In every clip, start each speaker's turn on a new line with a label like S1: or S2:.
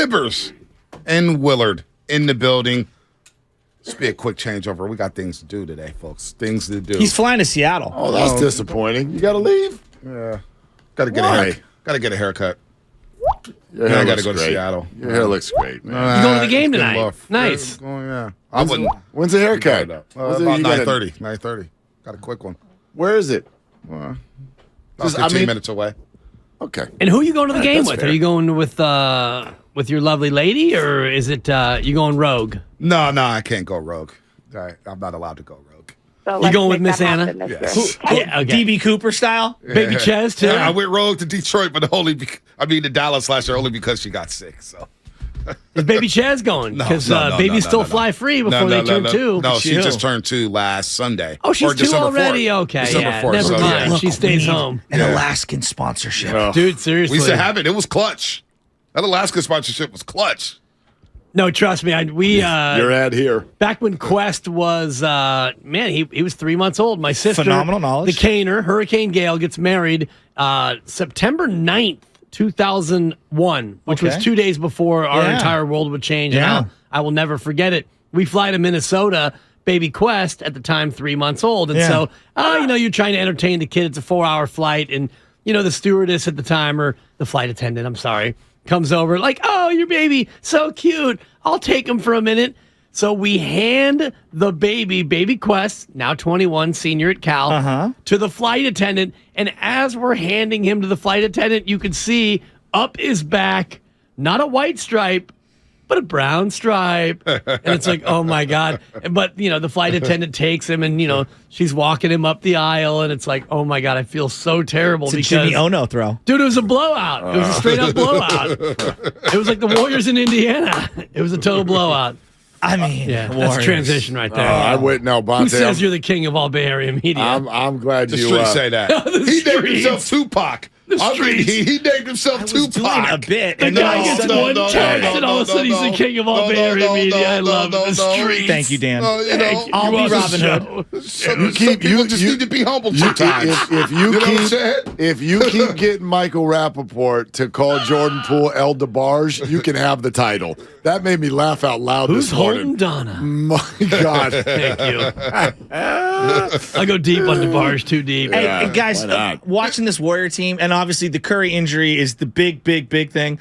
S1: Tibbers and Willard in the building. Let's be a quick changeover. We got things to do today, folks. Things to do.
S2: He's flying to Seattle.
S3: Oh, that's disappointing. You got to leave?
S1: Yeah. Got to get a haircut. Got to get a haircut.
S3: Your hair
S1: I got to
S3: looks
S1: go to
S3: great.
S1: Seattle.
S3: Your hair looks great, man.
S4: You going to the game
S1: It's been
S4: tonight?
S1: rough.
S4: Nice.
S1: Yeah. I wouldn't.
S3: When's the haircut?
S1: About
S3: When's it-
S1: 9:30. 9:30. Got a quick one.
S3: Where is it?
S1: About
S3: Just-
S1: 15 minutes away.
S3: Okay.
S4: And who are you going to the game
S3: that's
S4: with?
S3: fair.
S4: Are you going with your lovely lady, or is it you going rogue?
S1: No, I can't go rogue. I'm not allowed to go rogue.
S5: So
S4: You
S5: let's
S4: going with
S5: make
S4: Miss
S5: that
S4: Anna?
S5: happen this
S1: Yes.
S5: year.
S4: Yeah, okay.
S2: DB Cooper style.
S4: Baby Ches too.
S1: Yeah, I went rogue to Detroit, but to Dallas last year only because she got sick. So
S4: Is Baby Ches going?
S1: No,
S4: Because
S1: no,
S4: babies
S1: no,
S4: still
S1: no.
S4: fly free before they turn 2.
S1: No, she
S2: Chill.
S1: just turned 2 last Sunday.
S4: Oh, she's
S1: Or
S4: 2
S1: December
S4: already?
S1: 4th.
S4: Okay,
S1: December
S4: yeah.
S1: 4th,
S4: Never
S1: so,
S4: mind.
S1: yeah.
S4: She stays home.
S2: An
S1: Yeah.
S2: Alaskan sponsorship.
S3: Oh.
S4: Dude, seriously.
S1: We used to have it. It was clutch. That Alaska sponsorship was clutch.
S4: No, trust me.
S3: Your ad here.
S4: Back when Quest was, he was 3 months old. My sister,
S2: Phenomenal knowledge.
S4: the Caner, Hurricane Gale, gets married September 9th, 2001, which was
S2: Okay.
S4: 2 days before our
S2: Yeah.
S4: entire world would change.
S2: Yeah.
S4: And I will never forget it. We fly to Minnesota, baby Quest, at the time 3 months old. And
S2: Yeah.
S4: so, you're trying to entertain the kid. It's a 4-hour flight. And, the stewardess at the time, or the flight attendant, I'm sorry, comes over like, oh, your baby, so cute. I'll take him for a minute. So we hand the baby Quest, now 21, senior at Cal, to the flight attendant. And as we're handing him to the flight attendant, you could see up his back, not a white stripe, but a brown stripe. And it's like, oh my God. But, the flight attendant takes him and, she's walking him up the aisle. And it's like, oh my God, I feel so terrible
S2: It's a
S4: because.
S2: Jimmy Ono throw.
S4: Dude, it was a blowout. It was a straight up blowout. It was like the Warriors in Indiana. It was a total blowout.
S2: I mean,
S4: Yeah, that's
S2: Warriors.
S4: transition right there.
S3: I wouldn't know.
S4: Who
S3: Bonte,
S4: says you're the king of all Bay Area media?
S3: I'm glad
S1: The
S3: you
S1: streets say that.
S4: The
S1: He named
S4: streets.
S1: himself Tupac.
S4: streets.
S1: He named himself
S2: I was doing
S1: Tupac.
S2: a bit.
S4: the
S2: and
S4: guy
S2: then
S4: gets
S2: all-
S4: one text, and all of a sudden he's the king of all Bay Area media. I love it. The streets.
S2: Thank you, Dan.
S4: I'll
S2: be
S4: be
S2: Robin
S4: Hood.
S2: Hood.
S1: Some people just need to be humble sometimes.
S3: If you
S1: know what I'm
S3: keep
S1: saying?
S3: if you keep getting Michael Rappaport to call Jordan Poole El DeBarge, you can have the title. That made me laugh out loud
S4: Who's
S3: this morning.
S4: holding Donna?
S3: My God.
S4: Thank you. I go deep on the bars, too deep.
S2: Hey,
S3: Yeah,
S2: guys,
S3: why not?
S2: watching this Warrior team, and obviously the Curry injury is the big thing.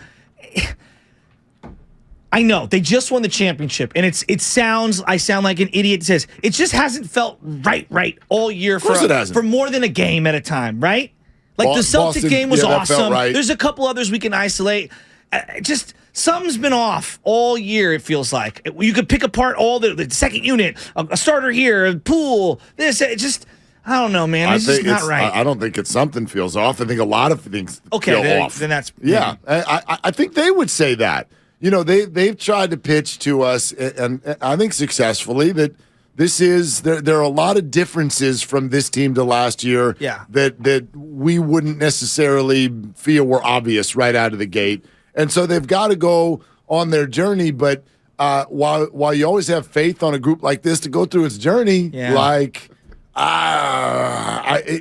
S2: I know they just won the championship, and I sound like an idiot that says it just hasn't felt right all year
S3: course it hasn't.
S2: for more than a game at a time, right? Like the Celtic
S3: Boston,
S2: game was
S3: yeah, that felt
S2: awesome.
S3: right.
S2: There's a couple others we can isolate. Just something's been off all year. It feels like you could pick apart all the second unit, a starter here, a Poole. This, it just. I don't know, man. It's just not right.
S3: I don't think it's something feels off. I think a lot of things feel off.
S2: Then that's
S3: Yeah, I think they would say that. They've tried to pitch to us, and I think successfully, that there are a lot of differences from this team to last year.
S2: Yeah.
S3: that we wouldn't necessarily feel were obvious right out of the gate, and so they've got to go on their journey. But while you always have faith on a group like this to go through its journey,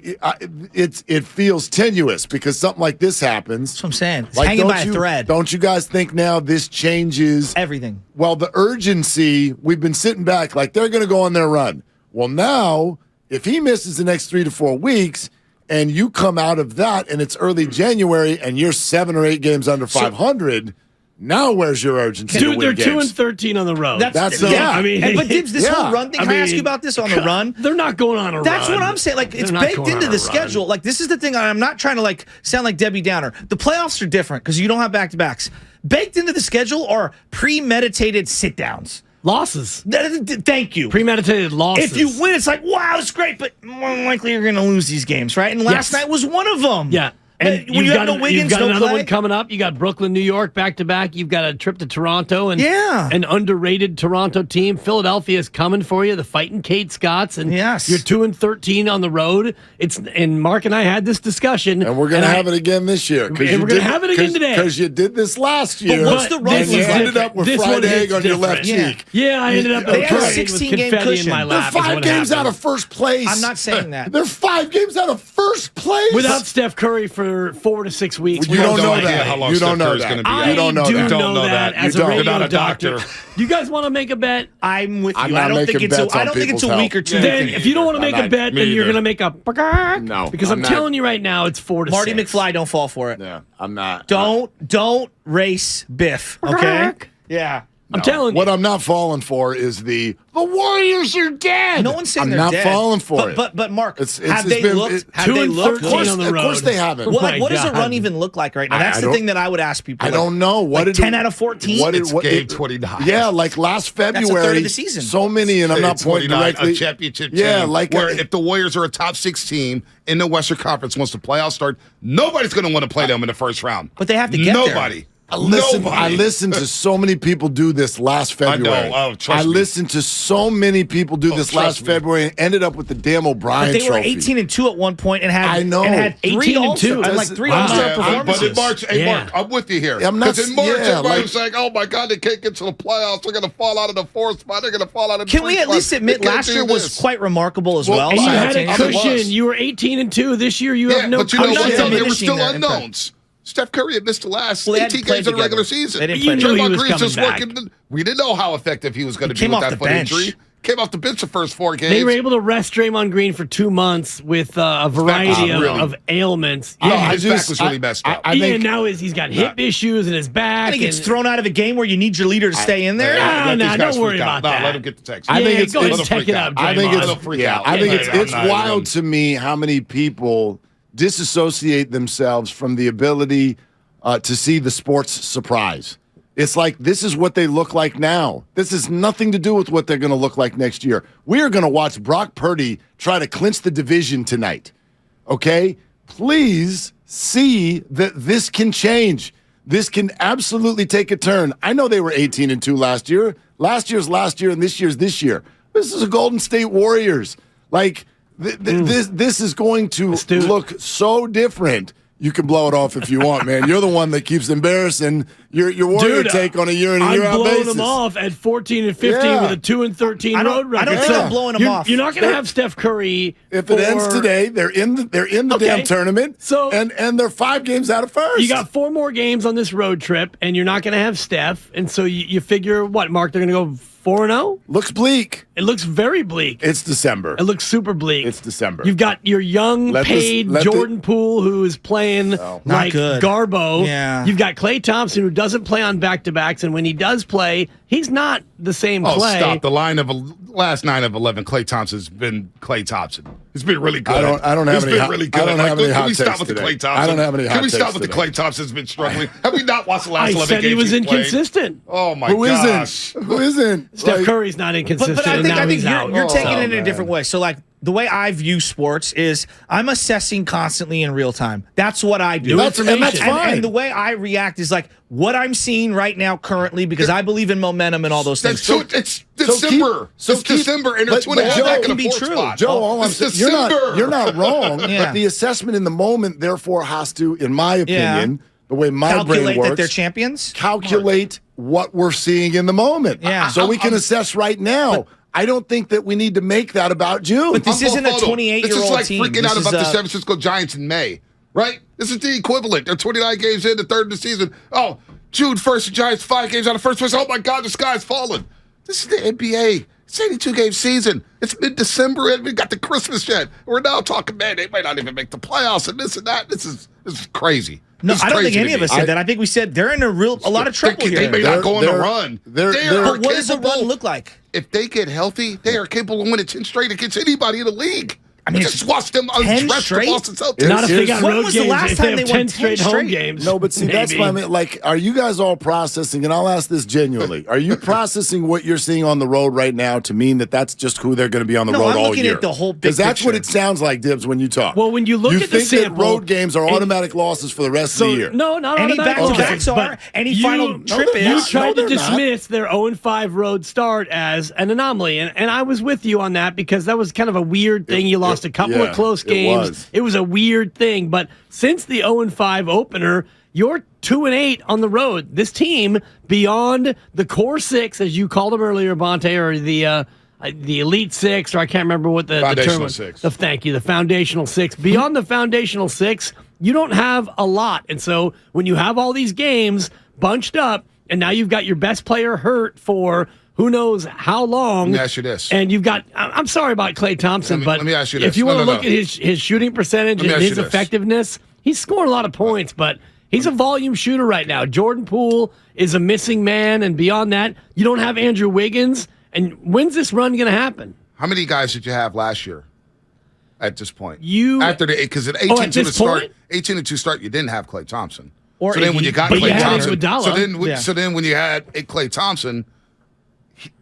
S3: it feels tenuous because something like this happens.
S2: That's what I'm saying. It's
S3: Like,
S2: hanging
S3: don't
S2: by a
S3: you-
S2: thread.
S3: Don't you guys think now this changes
S2: Everything.
S3: Well, the urgency, we've been sitting back like they're going to go on their run. Well, now, if he misses the next 3 to 4 weeks and you come out of that and it's early January and you're 7 or 8 games under 500, now where's your urgency to
S4: Dude,
S3: win
S4: they're
S3: games?
S4: 2-13 on the road.
S3: That's
S2: yeah.
S4: I mean,
S2: but Dibs, this whole run thing. Can I ask you about this on the run?
S4: They're not going on a
S2: That's
S4: run.
S2: what I'm saying. Like, it's
S4: They're not
S2: baked
S4: going
S2: into
S4: on
S2: the
S4: a
S2: schedule.
S4: run.
S2: Like, this is the thing. I'm not trying to sound like Debbie Downer. The playoffs are different because you don't have back-to-backs. Baked into the schedule are premeditated sit-downs.
S4: Losses.
S2: Thank you.
S4: Premeditated losses.
S2: If you win, it's like, wow, it's great, but more than likely you're going to lose these games, right? And last night was one of them.
S4: Yeah.
S2: And when you have no Wiggins,
S4: you've got
S2: no
S4: another
S2: Clay.
S4: one coming up. You got Brooklyn, New York, back to back. You've got a trip to Toronto, and an underrated Toronto team. Philadelphia is coming for you. The fighting Kate Scotts, and
S2: yes,
S4: you're 2-13 on the road. And Mark and I had this discussion,
S3: and we're going to have it again this year.
S4: And we're going to have it again today
S3: because you did this last year.
S2: But what's the run?
S3: And you ended up with fried egg on your left cheek.
S4: Yeah, I ended up with confetti in my lap.
S3: They're 5 games out of first place.
S2: I'm not saying that.
S3: They're 5 games out of first place
S4: without Steph Curry for for 4 to 6 weeks.
S3: You don't know
S1: idea
S3: that.
S1: how long
S3: You
S1: Steph
S3: don't know
S1: Curry's
S3: that.
S1: gonna be out.
S4: I
S3: You don't know
S4: do
S3: that.
S4: know that as
S3: You
S4: a
S3: don't.
S4: radio
S1: You're not a
S4: doctor.
S1: doctor.
S4: You guys want to make a bet?
S2: I'm with
S3: I'm
S2: you.
S3: not
S2: I don't think
S3: making
S2: it's
S3: bets
S2: a,
S3: on
S2: I don't think it's a
S3: people's
S2: week or
S3: health.
S2: two.
S4: Then, if you don't want to make a bet,
S1: Me
S4: then you're
S1: either.
S4: going to make a
S3: No,
S4: because
S3: I'm
S4: I'm
S3: not.
S4: telling you right now, it's 4 to
S2: Marty
S4: 6.
S2: McFly, don't fall for it.
S3: Yeah, I'm not.
S2: Don't race Biff. Okay. Yeah.
S4: I'm telling you.
S3: What I'm not falling for is the Warriors are dead.
S2: No one's saying
S3: I'm
S2: they're
S3: not
S2: dead.
S3: falling for it.
S2: But Mark,
S3: It's
S2: have
S3: just
S2: they
S3: been-
S2: looked?
S3: it-
S2: Have
S4: 2
S2: they
S4: and
S2: looked?
S4: 13 on the
S3: Of
S4: road.
S3: course they haven't.
S4: Oh
S2: Well,
S4: my
S2: what does a
S4: God.
S2: run even look like right now? That's
S3: I
S2: the
S3: don't-
S2: thing that I would ask people.
S3: I don't know. What
S2: Like
S3: did
S2: 10 out of 14?
S1: It's game 29.
S3: Yeah, like last February.
S2: That's a third of the season.
S3: So many, and I'm not
S1: It's
S3: pointing
S1: 29,
S3: directly.
S1: a championship
S3: Yeah,
S1: team,
S3: like
S1: where if the Warriors are a top 6 team in the Western Conference once the playoffs start, nobody's going to want to play them in the first round.
S2: But they have to get there.
S1: Nobody.
S3: I
S1: Nobody.
S3: listened to so many people do this last February.
S1: know. Oh, trust me.
S3: listened to so many people do this last
S1: trust me.
S3: February and ended up with the damn O'Brien
S2: But they were
S3: trophy.
S2: 18-2 at one point and had
S3: I know.
S2: and had 3
S4: 18-2.
S2: All-Star, and like 3 All-Star
S1: Yeah, but
S2: performances.
S1: in March, hey,
S4: Yeah.
S1: Mark, I'm with you here.
S3: I'm not-
S1: Because in March,
S3: yeah,
S1: everybody
S3: like-
S1: was like, oh my God, they can't get to the playoffs. They're going to fall out of the 4th spot. They're going to fall out of the
S2: Can we
S1: 3rd
S2: at
S1: spot.
S2: least admit
S1: They can't
S2: last
S1: do
S2: year was
S1: this.
S2: quite remarkable as well?
S3: Well,
S4: And you
S3: I
S4: had a
S3: think it was.
S4: cushion. You were 18-2. This year, you have no
S1: but you know
S2: I'm
S1: what?
S2: not
S1: Though? There were
S2: diminishing
S1: still
S2: that impact.
S1: unknowns. Steph Curry had missed the last
S2: Well, they hadn't
S1: 18
S2: played
S1: games of the regular
S2: together.
S1: season.
S2: They didn't
S4: You
S2: play
S4: knew he
S1: Draymond
S4: was
S1: Green's just
S4: coming back.
S1: working. We didn't know how effective he was going to be
S2: came
S1: with
S2: off
S1: that
S2: the
S1: foot
S2: bench.
S1: injury. Came off the bench the first 4 games.
S4: They were able to rest Draymond Green for 2 months with a variety
S1: really-
S4: of ailments.
S1: Oh,
S4: Yeah,
S1: his back was really messed up.
S3: I think
S4: now he's got hip issues in his back.
S2: And he gets
S4: and-
S2: thrown out of a game where you need your leader to stay in there.
S4: Nah,
S1: Let these guys
S4: don't worry
S1: freak out.
S4: about
S1: No,
S4: that.
S1: let him get the text.
S3: I think
S4: Yeah,
S3: it's-
S4: go ahead
S3: let
S4: and
S1: him
S4: check
S1: freak
S4: it
S1: out.
S4: out,
S3: I think
S4: Draymond.
S1: Let him freak out.
S3: I think
S1: I'm
S3: it's
S1: not
S3: wild
S1: even-
S3: to me how many people disassociate themselves from the ability to see the sports surprise. It's like this is what they look like now. This has nothing to do with what they're going to look like next year. We are going to watch Brock Purdy try to clinch the division tonight. Okay? Please see that this can change. This can absolutely take a turn. I know they were 18-2 last year. Last year's last year, and this year's this year. This is a Golden State Warriors. Like this is going to look so different. You can blow it off if you want, man. You're the one that keeps embarrassing your Warrior take on a year in and year out
S4: I'm blowing
S3: basis.
S4: them off at 14-15
S3: Yeah.
S4: with a 2-13
S2: I don't-
S4: road record.
S2: I don't think I'm blowing them off.
S4: You're not going to have Steph Curry.
S3: If it ends today, they're in the
S4: Okay.
S3: damn tournament.
S4: So-
S3: and they're 5 games out of first.
S4: You got 4 more games on this road trip, and you're not going to have Steph. And so you figure, what, Mark, they're going to go 4-0?
S3: Looks bleak.
S4: It looks very bleak.
S3: It's December.
S4: It looks super bleak.
S3: It's December.
S4: You've got your young,
S3: Let
S4: paid
S3: the-
S4: Poole who is playing like
S2: good.
S4: Garbo.
S2: Yeah.
S4: You've got Klay Thompson who doesn't play on back-to-backs, and when he does play, he's not the same
S1: Oh,
S4: Klay.
S1: stop. The last 9 of 11, Klay Thompson's been Klay Thompson. He's been really good.
S3: I don't have
S1: He's
S3: any
S1: been
S3: hot-
S1: really
S3: I
S1: good.
S3: don't have any
S1: Can
S3: hot
S1: we stop
S3: takes
S1: with the
S3: today.
S1: Klay Thompson?
S3: I don't have any hot
S1: Can we stop
S3: takes
S1: with the
S3: today.
S1: Klay Thompson's been struggling? Have we not watched the last
S4: I
S1: 11
S4: said
S1: games
S4: he was
S1: he's played?
S4: inconsistent.
S1: Oh, my
S3: Who
S1: gosh.
S3: isn't? Who isn't?
S4: Steph
S3: Like,
S4: Curry's not inconsistent,
S2: But I
S4: and
S2: think,
S4: now
S2: I think
S4: he's out.
S2: you're taking it in a
S3: man.
S2: different way. So, like, the way I view sports is I'm assessing constantly in real time. That's what I do.
S4: New
S3: and that's
S4: information.
S3: fine.
S2: And the way I react is like what I'm seeing right now currently because I believe in momentum and all those things.
S1: It's December. It's December, and they're
S3: but
S1: 2 and a half
S3: Joe,
S1: back
S3: it
S1: in
S3: can
S1: the
S2: be
S1: 4th
S2: true.
S1: spot.
S3: Joe, all I'm
S1: It's
S3: saying,
S1: December.
S3: you're not wrong,
S2: Yeah.
S3: but the assessment in the moment, therefore, has to, in my opinion, the way my brain
S2: Calculate
S3: works,
S2: that they're champions.
S3: calculate what we're seeing in the moment.
S2: Yeah.
S3: So we can assess right now. I don't think that we need to make that about June.
S2: But this isn't a
S1: Hold on.
S2: 28-year-old
S1: This is like
S2: team.
S1: freaking
S2: This
S1: out
S2: is
S1: about the
S2: a-
S1: San Francisco Giants in May, right? This is the equivalent. They're 29 games in, the 3rd of the season. Oh, June 1st, the Giants 5 games out of first place. Oh, my God, the sky's falling. This is the NBA. It's an 82-game season. It's mid-December, and we got the Christmas yet. We're now talking, man, they might not even make the playoffs and this and that. This is crazy.
S2: No,
S1: This is
S2: I don't think
S1: crazy
S2: any
S1: to
S2: of
S1: me.
S2: us said that. I think we said they're in a lot of trouble
S1: They
S2: here.
S1: may not go on the
S3: They're-
S1: run.
S3: they're-
S1: They
S3: they're-
S1: are
S2: But what does a
S1: capable.
S2: run look like?
S1: If they get healthy, they are capable of winning 10 straight against anybody in the league.
S2: I mean,
S1: just watch them
S2: 10
S1: undress the
S2: straight?
S1: Boston Celtics.
S4: Not if they got
S2: When
S4: road
S2: was the
S4: games.
S2: last
S4: If they
S2: time
S4: have
S2: they
S4: 10
S2: won 10
S4: straight home
S2: straight?
S4: games.
S3: No, but see, that's
S4: maybe.
S3: what I mean. Like, are you guys all processing, and I'll ask this genuinely, are you processing what you're seeing on the road right now to mean that that's just who they're going to be on the
S2: No,
S3: road
S2: I'm
S3: all
S2: looking
S3: year?
S2: at the whole big
S3: Because that's what it
S2: picture.
S3: sounds like, Dibs, when you talk.
S4: Well, when you look at the
S3: think
S4: sample-
S3: that road games are
S4: and-
S3: automatic losses for the rest of the year.
S4: No, not
S2: Any
S4: automatic
S2: back-to-backs
S4: losses,
S2: are,
S4: but
S2: any
S4: you-
S2: final trip
S3: they're
S2: is.
S4: You
S3: not.
S4: tried
S3: No,
S4: to
S3: they're not.
S4: dismiss their 0-5 road start as an anomaly, and I was with you on that because that was kind of a weird thing. You lost a couple
S3: yeah,
S4: of close
S3: it
S4: games.
S3: was.
S4: It was a weird thing, but since the 0-5 opener, you're 2-8 on the road. This team, beyond the core 6, as you called them earlier, Bonte, or the Elite 6, or I can't remember what the term
S1: Foundational
S4: was.
S1: 6.
S4: Thank you, the Foundational 6. Beyond the Foundational 6, you don't have a lot. And so when you have all these games bunched up, and now you've got your best player hurt for who knows how long.
S1: Let me ask you this.
S4: And you've got, I'm sorry about Klay Thompson,
S1: let me ask you this.
S4: If you want to look at his shooting percentage and his effectiveness, he's scoring a lot of points, but he's a volume shooter right now. Jordan Poole is a missing man, and beyond that, you don't have Andrew Wiggins. And when's this run going to happen?
S1: How many guys did you have last year at this point? Because at 18-2 start, you didn't have Klay Thompson.
S2: Or
S1: so then when you got Klay Thompson,
S4: so
S1: then when you had Klay Thompson,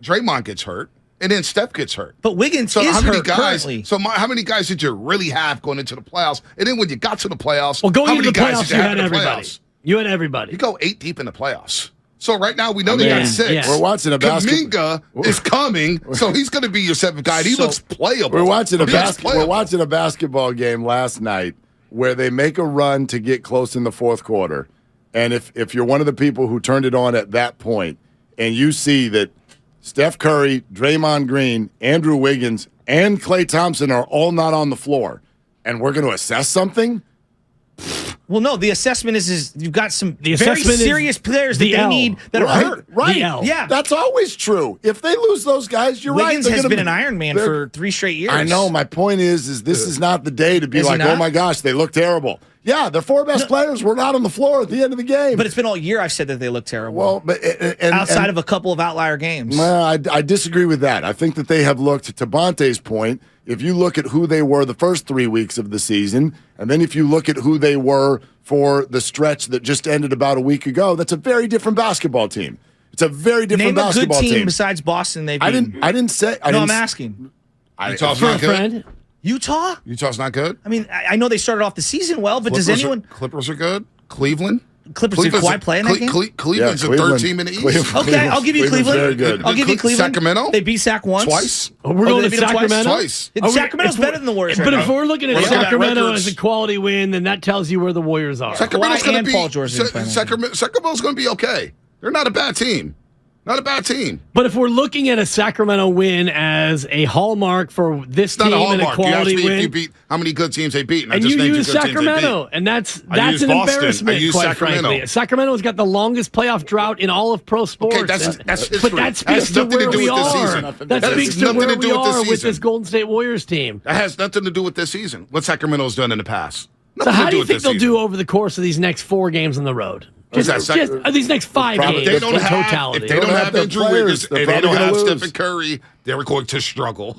S1: Draymond gets hurt, and then Steph gets hurt.
S2: But Wiggins is hurt currently.
S1: So how many guys did you really have going into the playoffs? And then when you got to the playoffs,
S4: going
S1: how
S4: into
S1: many
S4: the
S1: guys
S4: playoffs,
S1: did you have in the playoffs?
S4: You had everybody.
S1: You go 8 deep in the playoffs. So right now we know they got 6.
S3: Yeah. We're watching a basketball.
S1: Kuminga is coming, so he's going to be your 7th guy. He looks playable.
S3: We're watching a basketball game last night where they make a run to get close in the fourth quarter. And if you're one of the people who turned it on at that point, and you see that Steph Curry, Draymond Green, Andrew Wiggins, and Klay Thompson are all not on the floor, and we're going to assess something?
S2: Well, no, the assessment is you've got some very serious players that they need that are hurt.
S3: Right.
S2: Yeah.
S3: That's always true. If they lose those guys, you're
S2: Wiggins
S3: right.
S2: Wiggins has been an Iron Man for 3 straight years.
S3: I know. My point is this is not the day to be like, oh, my gosh, they look terrible. Yeah, their 4 best players were not on the floor at the end of the game.
S2: But it's been all year I've said that they look terrible.
S3: Well, but
S2: outside of a couple of outlier games.
S3: Well, I disagree with that. I think that they have looked, to Bonte's point, if you look at who they were the first 3 weeks of the season, and then if you look at who they were for the stretch that just ended about a week ago, that's a very different basketball team. It's a very different basketball team.
S2: Name a good team besides Boston they've beaten.
S3: I didn't say.
S2: I'm asking.
S1: Utah's not good.
S2: Utah?
S1: Utah's not good?
S2: I mean, I know they started off the season well, but does anyone...
S1: Clippers are good. Cleveland?
S2: Clippers did Kawhi play in that game?
S1: Cleveland's the 3rd team in the East.
S2: Okay, I'll give you Cleveland.
S3: Very good.
S2: I'll give you Cleveland.
S1: Sacramento?
S2: They beat Sac once.
S1: Twice?
S4: We're going to Sacramento?
S1: Twice.
S2: Sacramento's better than the Warriors.
S4: But if we're looking at Sacramento as a quality win, then that tells you where the Warriors are.
S1: Sacramento's going to be...
S2: Paul George
S1: Sacramento's going to be okay. They're not a bad team. Not a bad team.
S4: But if we're looking at a Sacramento win as a hallmark for this team and a quality win,
S1: if you beat how many good teams they beat,
S4: and you use Sacramento, and that's an embarrassment. Quite frankly, Sacramento's got the longest playoff drought in all of pro sports.
S1: Okay, that's history.
S4: But that speaks to where we are. That speaks to where we are with this Golden State Warriors team.
S1: That has nothing to do with this season. What Sacramento's done in the past.
S4: So how do you think they'll do over the course of these next 4 games on the road? Just these next 5 games
S1: they don't
S4: in
S1: have,
S4: totality.
S1: If they don't have Andrew Wiggins and they don't have
S3: lose.
S1: Stephen Curry, they're going to struggle.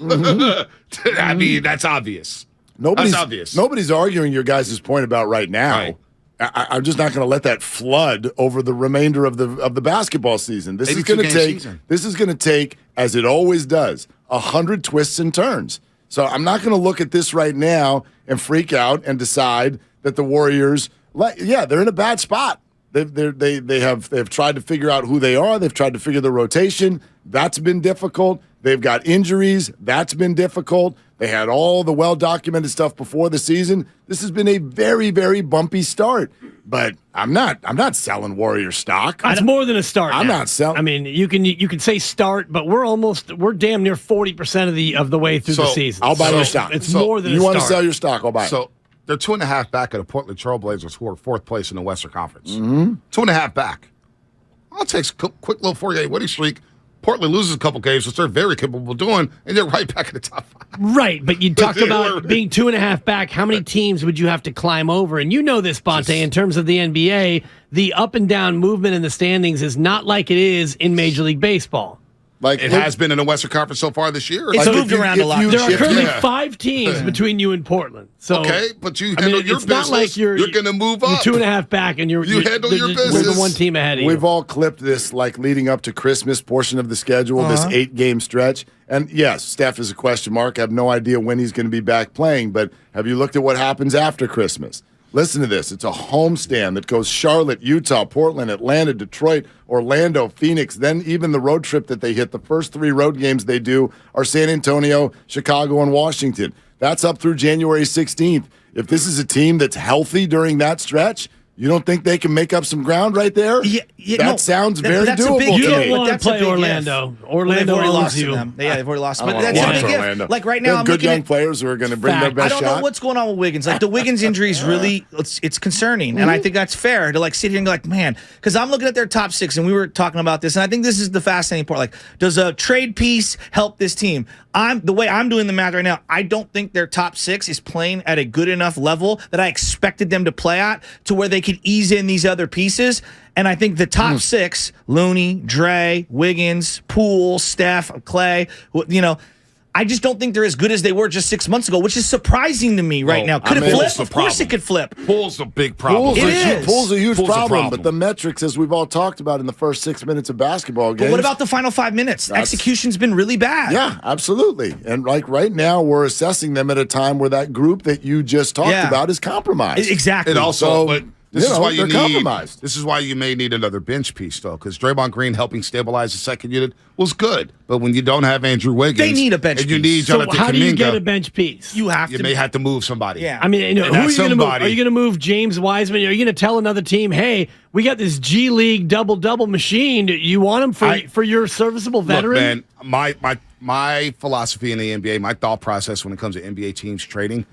S1: I mean, that's obvious.
S3: Nobody's arguing your guys' point about right now.
S1: Right.
S3: I'm just not going to let that flood over the remainder of the basketball season. This is going to take, as it always does, 100 twists and turns. So I'm not going to look at this right now and freak out and decide that the Warriors, they're in a bad spot. They've tried to figure out who they are. They've tried to figure the rotation. That's been difficult. They've got injuries. That's been difficult. They had all the well-documented stuff before the season. This has been a very, very bumpy start. But I'm not selling Warrior stock.
S4: It's more than a start.
S3: I'm not selling.
S4: I mean, you can say start, but we're damn near 40% of the way through the season.
S3: I'll buy your stock.
S4: It's more than
S3: you
S4: a
S3: want
S4: start.
S3: to sell your stock? I'll buy it.
S1: So they're 2.5 back of the Portland Trailblazers, who are 4th place in the Western Conference. 2.5 back. I'll take a quick little 4-game winning streak. Portland loses a couple games, which they're very capable of doing, and they're right back in the top 5.
S4: Right, but you talk about being 2.5 back. How many teams would you have to climb over? And you know this, Bonte, in terms of the NBA, the up and down movement in the standings is not like it is in Major League Baseball.
S1: Like it has been in the Western Conference so far this year.
S2: It's moved around a lot.
S4: There are currently 5 teams between you and Portland. So,
S1: okay, but you handle your
S4: it's
S1: business.
S4: Not like you're
S1: going to move up.
S4: You're 2.5 back, and you
S1: handle your business.
S4: We're the one team ahead of you.
S3: We've all clipped this like leading up to Christmas portion of the schedule, this 8-game stretch. And yes, Steph is a question mark. I have no idea when he's going to be back playing. But have you looked at what happens after Christmas? Listen to this. It's a homestand that goes Charlotte, Utah, Portland, Atlanta, Detroit, Orlando, Phoenix. Then even the road trip that they hit, the first 3 road games they do are San Antonio, Chicago, and Washington. That's up through January 16th. If this is a team that's healthy during that stretch, You don't think they can make up some ground right there? That sounds very doable.
S4: You
S3: to
S4: don't
S3: me.
S4: want to play Orlando. Orlando
S2: already
S4: owns
S2: lost
S4: you.
S2: to them. Yeah, they've already lost.
S3: I
S2: But
S3: don't
S2: that's
S3: wanna
S2: a big
S3: watch
S2: gift.
S3: Orlando.
S2: Like right
S3: They
S2: now,
S3: have
S2: I'm
S3: good
S2: looking
S3: young
S2: at
S3: players who are going to bring their
S2: I
S3: best
S2: don't
S3: shot.
S2: know what's going on with Wiggins. Like the Wiggins injury is really it's concerning, and I think that's fair to like sit here and go like, man, because I'm looking at their top 6, and we were talking about this, and I think this is the fascinating part. Like, does a trade piece help this team? The way I'm doing the math right now, I don't think their top 6 is playing at a good enough level that I expected them to play at to where they could ease in these other pieces. And I think the top 6, Looney, Dre, Wiggins, Poole, Steph, Clay, I just don't think they're as good as they were just 6 months ago, which is surprising to me right now. Could it flip? Of course it could flip.
S1: Poole's the big problem.
S3: Poole's a huge
S1: Poole's a
S3: problem, but the metrics, as we've all talked about in the first 6 minutes of basketball games.
S2: But what about the final 5 minutes? Execution's been really bad.
S3: Yeah, absolutely. And like right now, we're assessing them at a time where that group that you just talked about is compromised.
S2: Exactly.
S1: It also, but this is why
S3: compromised.
S1: This is why you may need another bench piece, though, because Draymond Green helping stabilize the second unit was good. But when you don't have Andrew Wiggins,
S2: they need a bench
S1: and you
S2: piece.
S1: need Jonathan
S4: So how do you
S1: Kuminga,
S4: get a bench piece?
S2: You
S1: may have to move somebody.
S2: Yeah.
S4: I mean, who are you going to move? Are you going to move James Wiseman? Are you going to tell another team, hey, we got this G League double-double machine. You want him for your serviceable veteran?
S1: Look, man, my philosophy in the NBA, my thought process when it comes to NBA teams trading,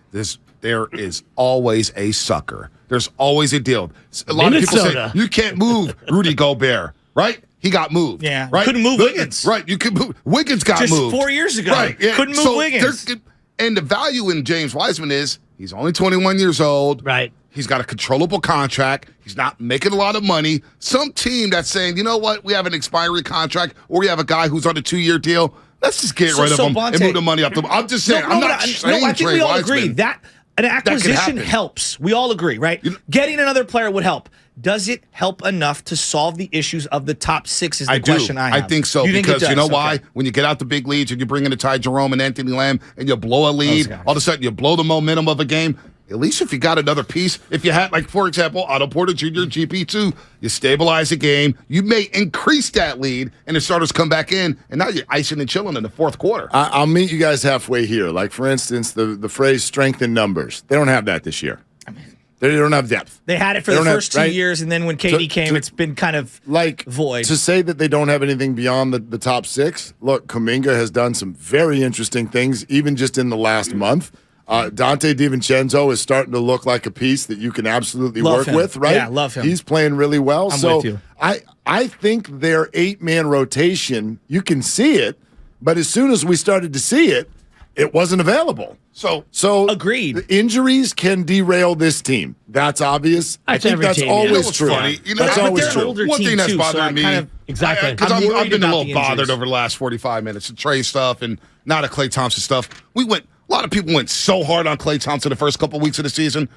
S1: there is always a sucker. There's always a deal. A lot of people say you can't move Rudy Gobert, right? He got moved.
S2: Yeah.
S1: Right?
S2: Couldn't move Wiggins.
S1: Right. You could move. Wiggins got
S2: just
S1: moved.
S2: 4 years ago.
S1: Right. Yeah.
S2: Couldn't move Wiggins.
S1: And the value in James Wiseman is he's only 21 years old.
S4: Right.
S1: He's got a controllable contract. He's not making a lot of money. Some team that's saying, you know what, we have an expiring contract or we have a guy who's on a 2-year deal. Let's just get rid of him and move the money up. I'm just saying. I'm not saying
S2: I think we all
S1: Wiseman.
S2: agree that an acquisition helps. We all agree, right? Getting another player would help. Does it help enough to solve the issues of the top 6 is the question I have.
S1: I think so, because you know why? When you get out the big leads and you bring in a Ty Jerome and Anthony Lamb and you blow a lead, all of a sudden you blow the momentum of a game. At least if you got another piece, if you had, like, for example, Otto Porter Jr., GP2, you stabilize the game, you may increase that lead, and the starters come back in, and now you're icing and chilling in the fourth quarter.
S3: I'll meet you guys halfway here. Like, for instance, the phrase strength in numbers. They don't have that this year. They don't have depth.
S2: They had it for the first 2 years, and then when KD came, it's been kind of void.
S3: To say that they don't have anything beyond the top 6, look, Kuminga has done some very interesting things, even just in the last month. Dante DiVincenzo is starting to look like a piece that you can absolutely work with, right?
S2: Yeah, love him.
S3: He's playing really well.
S2: I'm
S3: so
S2: with you.
S3: I think their 8-man rotation, you can see it, but as soon as we started to see it, it wasn't available. So
S2: agreed.
S3: The injuries can derail this team. That's obvious. I think that's always true.
S1: Funny?
S3: That's always true.
S1: One thing that's bothering me,
S4: exactly,
S1: because I've been a little bothered over the last 45 minutes. The Trey stuff and not a Klay Thompson stuff. A lot of people went so hard on Klay Thompson the first couple of weeks of the season.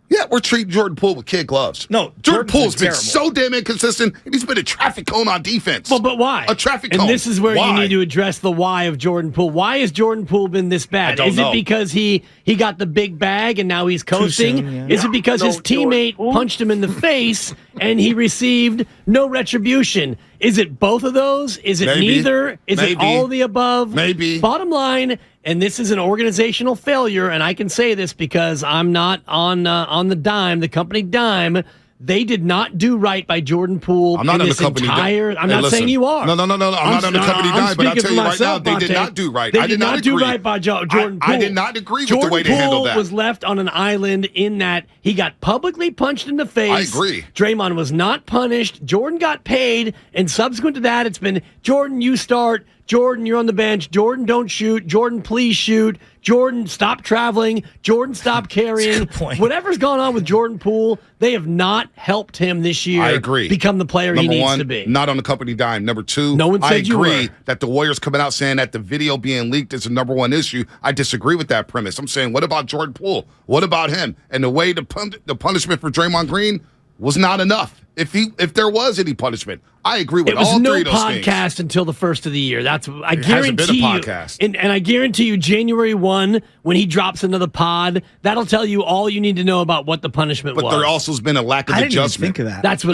S1: Yeah, we're treating Jordan Poole with kid gloves.
S2: No,
S1: Jordan Poole's been so damn inconsistent, and he's been a traffic cone on defense.
S4: Well, but why?
S1: A traffic cone.
S4: And this is where you need to address the why of Jordan Poole. Why has Jordan Poole been this bad?
S1: Is
S4: it because he got the big bag and now he's coasting?
S2: Soon,
S4: Is it because his teammate punched him in the face and he received no retribution? Is it both of those? Is it neither? Is it all of the above?
S1: Maybe.
S4: Bottom line, and this is an organizational failure, and I can say this because I'm not on the dime, the company dime. They did not do right by Jordan Poole.
S1: I'm not on the company dime.
S4: I'm not saying you are.
S1: No. I'm not on the company dime, but I'll tell you right now, they did not do right.
S4: They did not do right by Jordan Poole.
S1: I did not agree with the way they handled that.
S4: Jordan Poole was left on an island in that he got publicly punched in the face.
S1: I agree.
S4: Draymond was not punished. Jordan got paid, and subsequent to that, it's been Jordan, you start. Jordan, you're on the bench. Jordan, don't shoot. Jordan, please shoot. Jordan, stop traveling. Jordan, stop carrying. Whatever's gone on with Jordan Poole, they have not helped him this year.
S1: I agree.
S4: Become the player he needs to be.
S1: Not on the company dime. Number 2,
S4: no one said
S1: I agree that the Warriors coming out saying that the video being leaked is the number 1 issue. I disagree with that premise. I'm saying, what about Jordan Poole? What about him? And the way the punishment for Draymond Green was not enough. If there was any punishment, I agree with all 3 of those things.
S4: It was no podcast until the first of the year. That's I guarantee
S1: hasn't been a
S4: you.
S1: Podcast.
S4: And I guarantee you, January 1, when he drops another pod, that'll tell you all you need to know about what the punishment was.
S1: But there also has been a lack of adjustment.
S2: I didn't even think of that.
S4: That's what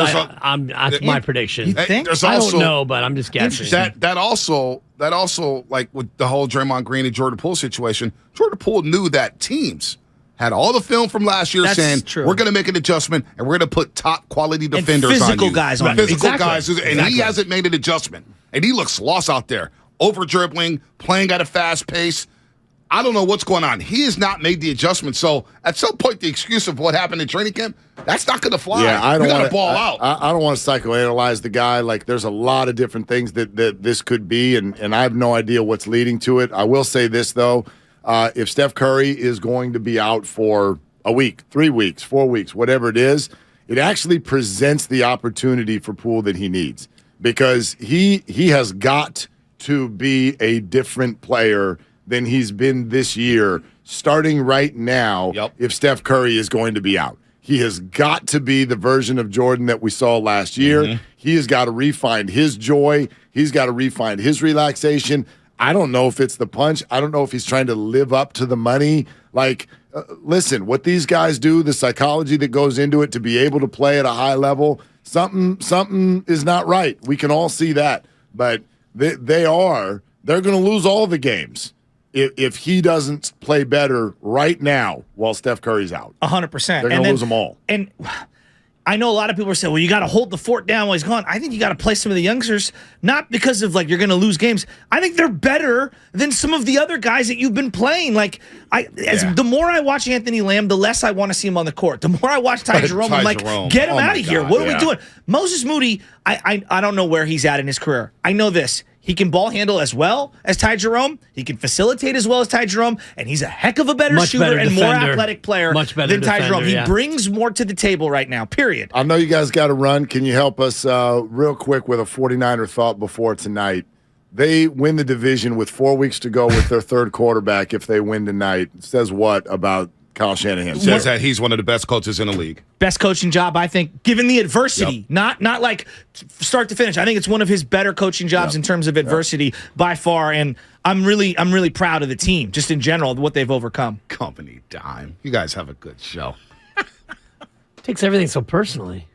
S4: that's my prediction.
S2: You think?
S4: I don't know, but I'm just guessing.
S1: That also, like with the whole Draymond Green and Jordan Poole situation, Jordan Poole knew that teams had all the film from last year
S2: That's
S1: saying,
S2: true.
S1: we're going to make an adjustment and we're going to put top quality defenders on
S2: physical
S1: you.
S2: guys on you.
S1: Physical
S4: Exactly.
S1: guys. And
S4: Exactly.
S1: he hasn't made an adjustment. And he looks lost out there, over-dribbling, playing at a fast pace. I don't know what's going on. He has not made the adjustment. So at some point, the excuse of what happened in training camp, that's not going to fly.
S3: Yeah, I don't
S1: got
S3: want
S1: to ball out.
S3: I don't want to psychoanalyze the guy. Like, there's a lot of different things that this could be, and I have no idea what's leading to it. I will say this, though. If Steph Curry is going to be out for a week, 3 weeks, 4 weeks, whatever it is, it actually presents the opportunity for Poole that he needs, because he has got to be a different player than he's been this year, starting right now.
S1: Yep.
S3: If Steph Curry is going to be out, he has got to be the version of Jordan that we saw last year.
S1: Mm-hmm.
S3: He has got to refine his joy. He's got to refine his relaxation. I don't know if it's the punch. I don't know if he's trying to live up to the money. Like, listen, what these guys do, the psychology that goes into it to be able to play at a high level, something is not right. We can all see that. But they're going to lose all the games if he doesn't play better right now while Steph Curry's out.
S2: 100%.
S3: They're going to lose them all.
S2: And I know a lot of people are saying, well, you got to hold the fort down while he's gone. I think you got to play some of the youngsters, not because of like you're going to lose games. I think they're better than some of the other guys that you've been playing. Like, the more I watch Anthony Lamb, the less I want to see him on the court. The more I watch Ty Jerome, I'm like, get him
S1: Oh
S2: out
S1: my
S2: of here.
S1: God,
S2: What are we
S1: yeah.
S2: doing? Moses Moody, I don't know where he's at in his career. I know this. He can ball handle as well as Ty Jerome. He can facilitate as well as Ty Jerome. And he's a heck of a better
S4: Much
S2: shooter
S4: better
S2: and more
S4: defender.
S2: athletic player
S4: Much better
S2: than Ty
S4: defender,
S2: Jerome. He
S4: yeah.
S2: brings more to the table right now, period.
S3: I know you guys got to run. Can you help us real quick with a 49er thought before tonight? They win the division with 4 weeks to go with their third quarterback if they win tonight. It says what about Kyle Shanahan?
S1: Says that he's one of the best coaches in the league.
S2: Best coaching job, I think, given the adversity, not like start to finish. I think it's one of his better coaching jobs in terms of adversity by far. And I'm really proud of the team, just in general, what they've overcome.
S1: Company dime. You guys have a good show.
S4: Takes everything so personally.